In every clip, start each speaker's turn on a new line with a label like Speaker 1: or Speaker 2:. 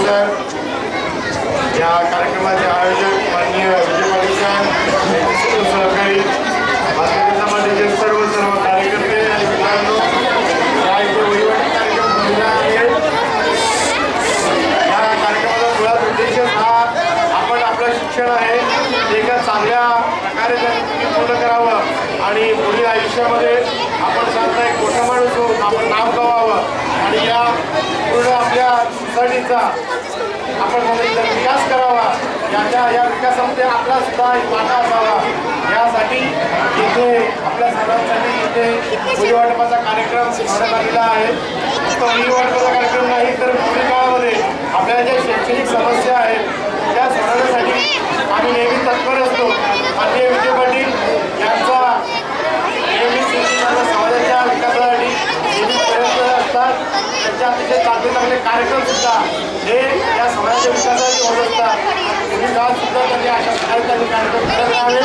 Speaker 1: Sir, या कार्यक्रमाचे आयोजक माननीय विजय पाटील सर, सहकारी भारतीय समाजाचे सर्व कार्यकर्ते आणि मित्रांनो, या इथे वहिवाटी कार्यक्रम झालेला आहे. या कार्यक्रमाचा मुळात उद्देश हा आपण आपलं शिक्षण आहे एका चांगल्या प्रकारे त्यांनी पूर्ण करावं आणि पुढील आयुष्यामध्ये आपण चांगला एक मोठा माणूस होऊन आपण नाव कमावं आणि या पूर्ण आपल्या सोसायटीचा आपण विकास करावा. या विकासामध्ये आपला सुद्धा एक वाटा असावा. यासाठी इथे आपल्या सर्वांसाठी इथे होळी वाटपाचा कार्यक्रम ठेवण्यात आलेला आहे. तो होळी वाटपाचा कार्यक्रम नाही तर पुढील काळामध्ये आपल्या ज्या शैक्षणिक समस्या आहेत त्या सोडवण्यासाठी आम्ही नेहमी तत्पर असतो. माननीय विजय पाटील यांचा नेहमी समाजाच्या विकासासाठी नेहमी प्रयत्न असतात. त्यांच्या अतिशय चांगले कार्यक्रम सुद्धा हे या समाजाच्या विकासासाठी होत असतात. पुढील काळात सुद्धा त्यांनी अशा प्रकारे कार्यक्रम करत राहावे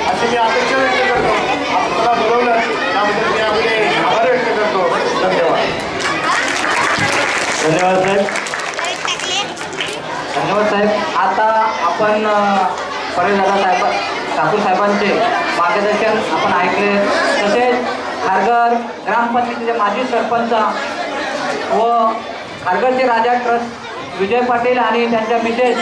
Speaker 1: अशी मी अपेक्षा व्यक्त करतो. आपल्याला बोलवलं त्याबद्दल मी आपले आभार व्यक्त करतो. धन्यवाद.
Speaker 2: धन्यवाद साहेब. धन्यवाद साहेब. आता आपण परेशदादा साहेब ठाकूर साहेबांचे मार्गदर्शन आपण ऐकले. तसेच खारघर ग्रामपंचायतीचे माजी सरपंच व खारघरचे राजा ट्रस्ट विजय पाटील आणि त्यांच्या मिसेस